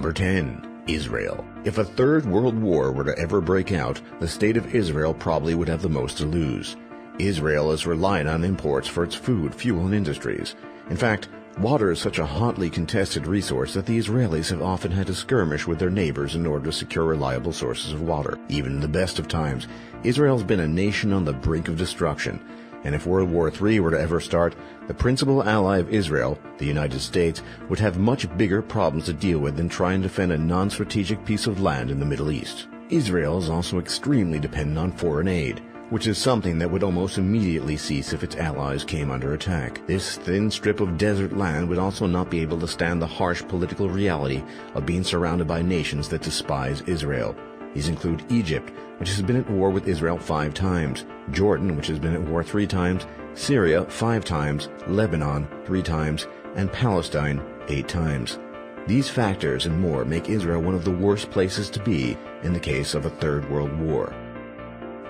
Number 10. Israel. If a third world war were to ever break out, the state of Israel probably would have the most to lose. Israel is reliant on imports for its food, fuel, and industries. In fact, water is such a hotly contested resource that the Israelis have often had to skirmish with their neighbors in order to secure reliable sources of water. Even in the best of times, Israel's been a nation on the brink of destruction. And if World War III were to ever start, the principal ally of Israel, the United States, would have much bigger problems to deal with than try and defend a non-strategic piece of land in the Middle East. Israel is also extremely dependent on foreign aid, which is something that would almost immediately cease if its allies came under attack. This thin strip of desert land would also not be able to stand the harsh political reality of being surrounded by nations that despise Israel. These include Egypt, which has been at war with Israel 5 times, Jordan, which has been at war 3 times, Syria 5 times, Lebanon 3 times, and Palestine 8 times. These factors and more make Israel one of the worst places to be in the case of a third world war.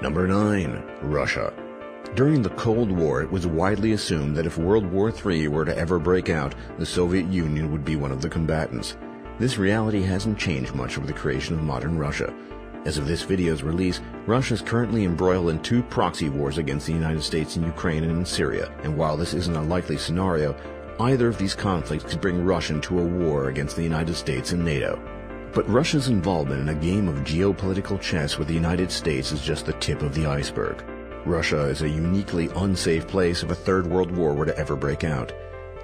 Number 9. Russia. During the Cold War, it was widely assumed that if World War III were to ever break out, the Soviet Union would be one of the combatants. This reality hasn't changed much with the creation of modern Russia. As of this video's release, Russia is currently embroiled in 2 proxy wars against the United States in Ukraine and in Syria, and while this isn't a likely scenario, either of these conflicts could bring Russia into a war against the United States and NATO. But Russia's involvement in a game of geopolitical chess with the United States is just the tip of the iceberg. Russia is a uniquely unsafe place if a third world war were to ever break out.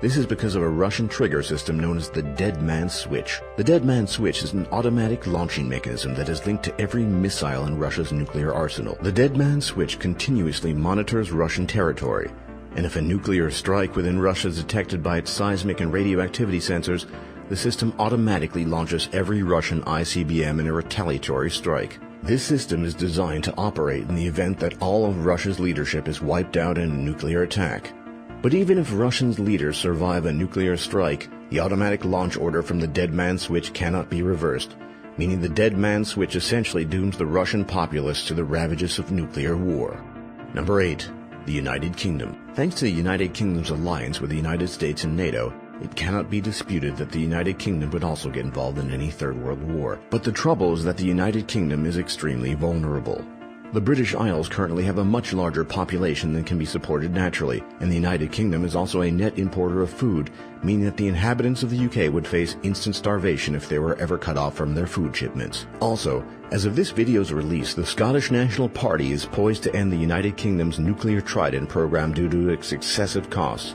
This is because of a Russian trigger system known as the Dead Man Switch. The Dead Man Switch is an automatic launching mechanism that is linked to every missile in Russia's nuclear arsenal. The Dead Man Switch continuously monitors Russian territory, and if a nuclear strike within Russia is detected by its seismic and radioactivity sensors, the system automatically launches every Russian ICBM in a retaliatory strike. This system is designed to operate in the event that all of Russia's leadership is wiped out in a nuclear attack. But even if Russia's leaders survive a nuclear strike, the automatic launch order from the Dead Man Switch cannot be reversed, meaning the Dead Man Switch essentially dooms the Russian populace to the ravages of nuclear war. Number 8. The United Kingdom. Thanks to the United Kingdom's alliance with the United States and NATO, it cannot be disputed that the United Kingdom would also get involved in any Third World War. But the trouble is that the United Kingdom is extremely vulnerable. The British Isles currently have a much larger population than can be supported naturally, and the United Kingdom is also a net importer of food, meaning that the inhabitants of the UK would face instant starvation if they were ever cut off from their food shipments. Also, as of this video's release, the Scottish National Party is poised to end the United Kingdom's nuclear Trident program due to its excessive costs.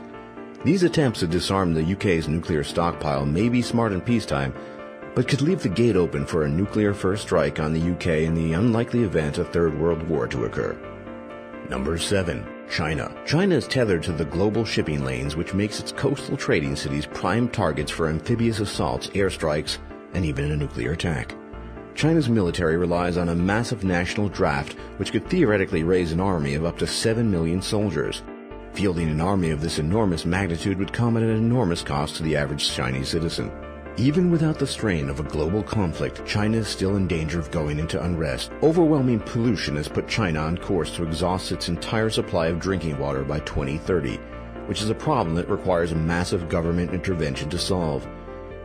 These attempts to disarm the UK's nuclear stockpile may be smart in peacetime, but could leave the gate open for a nuclear first strike on the UK in the unlikely event of a Third World War to occur. Number 7. China. China is tethered to the global shipping lanes, which makes its coastal trading cities prime targets for amphibious assaults, airstrikes, and even a nuclear attack. China's military relies on a massive national draft, which could theoretically raise an army of up to 7 million soldiers. Fielding an army of this enormous magnitude would come at an enormous cost to the average Chinese citizen. Even without the strain of a global conflict, China is still in danger of going into unrest. Overwhelming pollution has put China on course to exhaust its entire supply of drinking water by 2030, which is a problem that requires a massive government intervention to solve.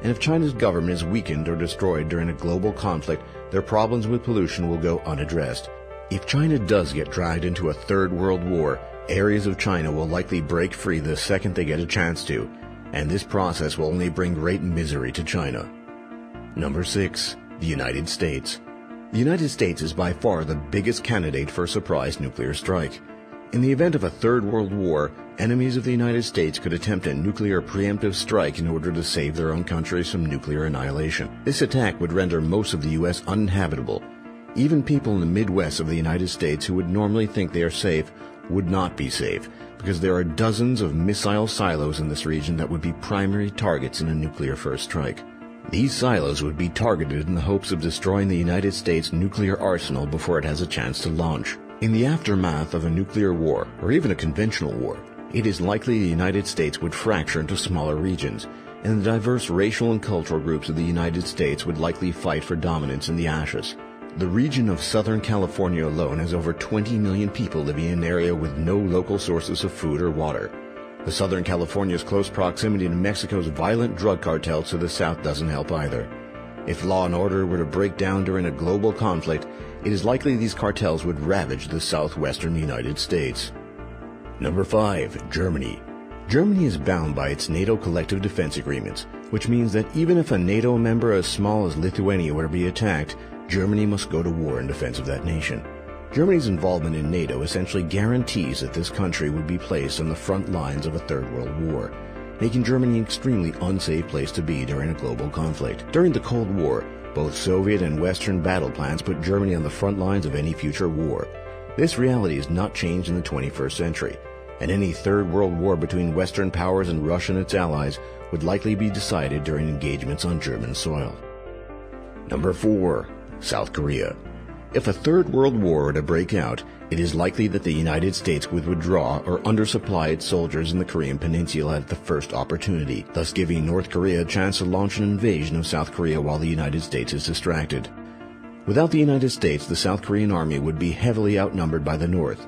And if China's government is weakened or destroyed during a global conflict, their problems with pollution will go unaddressed. If China does get dragged into a Third World War, areas of China will likely break free the second they get a chance to, and this process will only bring great misery to China. Number 6. The United States. The United States is by far the biggest candidate for a surprise nuclear strike. In the event of a Third World War, enemies of the United States could attempt a nuclear preemptive strike in order to save their own countries from nuclear annihilation. This attack would render most of the U.S. uninhabitable. Even people in the Midwest of the United States who would normally think they are safe would not be safe, because there are dozens of missile silos in this region that would be primary targets in a nuclear first strike. These silos would be targeted in the hopes of destroying the United States' nuclear arsenal before it has a chance to launch. In the aftermath of a nuclear war, or even a conventional war, it is likely the United States would fracture into smaller regions, and the diverse racial and cultural groups of the United States would likely fight for dominance in the ashes. The region of Southern California alone has over 20 million people living in an area with no local sources of food or water. The Southern California's close proximity to Mexico's violent drug cartels to the south doesn't help either. If law and order were to break down during a global conflict, it is likely these cartels would ravage the southwestern United States. Number 5. Germany. Germany is bound by its NATO collective defense agreements, which means that even if a NATO member as small as Lithuania were to be attacked, Germany must go to war in defense of that nation. Germany's involvement in NATO essentially guarantees that this country would be placed on the front lines of a Third World War, making Germany an extremely unsafe place to be during a global conflict. During the Cold War, both Soviet and Western battle plans put Germany on the front lines of any future war. This reality has not changed in the 21st century, and any Third World War between Western powers and Russia and its allies would likely be decided during engagements on German soil. Number 4. South Korea. If a Third World War were to break out, it is likely that the United States would withdraw or undersupply its soldiers in the Korean Peninsula at the first opportunity, thus giving North Korea a chance to launch an invasion of South Korea while the United States is distracted. Without the United States, the South Korean army would be heavily outnumbered by the North.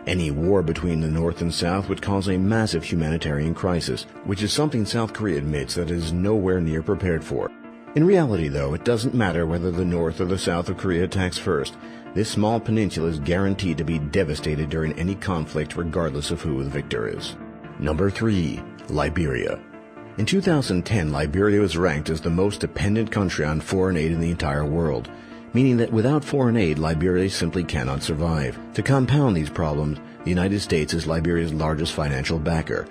Any war between the North and South would cause a massive humanitarian crisis, which is something South Korea admits that it is nowhere near prepared for. In reality, though, it doesn't matter whether the North or the South of Korea attacks first. This small peninsula is guaranteed to be devastated during any conflict regardless of who the victor is. Number 3. Liberia. In 2010, Liberia was ranked as the most dependent country on foreign aid in the entire world, meaning that without foreign aid, Liberia simply cannot survive. To compound these problems, the United States is Liberia's largest financial backer.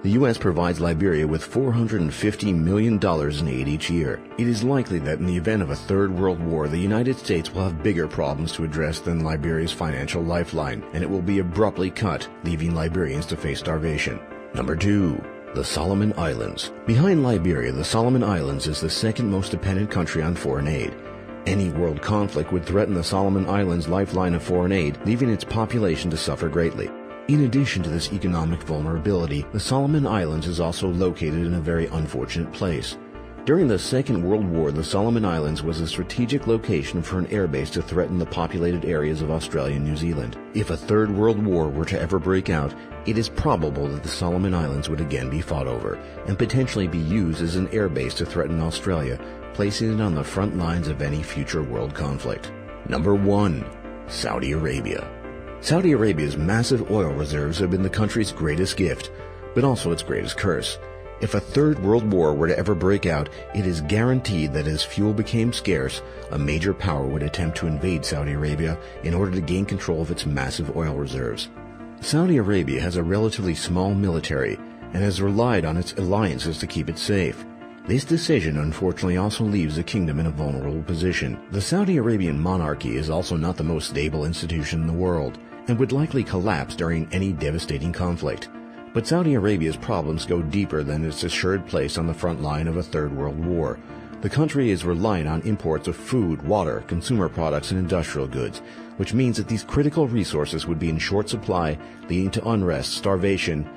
The U.S. provides Liberia with $450 million in aid each year. It is likely that in the event of a Third World War, the United States will have bigger problems to address than Liberia's financial lifeline, and it will be abruptly cut, leaving Liberians to face starvation. Number 2. The Solomon Islands. Behind Liberia, the Solomon Islands is the second most dependent country on foreign aid. Any world conflict would threaten the Solomon Islands' lifeline of foreign aid, leaving its population to suffer greatly. In addition to this economic vulnerability, the Solomon Islands is also located in a very unfortunate place. During the Second World War, the Solomon Islands was a strategic location for an airbase to threaten the populated areas of Australia and New Zealand. If a Third World War were to ever break out, it is probable that the Solomon Islands would again be fought over, and potentially be used as an airbase to threaten Australia, placing it on the front lines of any future world conflict. Number 1. Saudi Arabia. Saudi Arabia's massive oil reserves have been the country's greatest gift, but also its greatest curse. If a Third World War were to ever break out, it is guaranteed that as fuel became scarce, a major power would attempt to invade Saudi Arabia in order to gain control of its massive oil reserves. Saudi Arabia has a relatively small military and has relied on its alliances to keep it safe. This decision unfortunately also leaves the kingdom in a vulnerable position. The Saudi Arabian monarchy is also not the most stable institution in the world, and would likely collapse during any devastating conflict. But Saudi Arabia's problems go deeper than its assured place on the front line of a Third World War. The country is reliant on imports of food, water, consumer products, and industrial goods, which means that these critical resources would be in short supply, leading to unrest, starvation,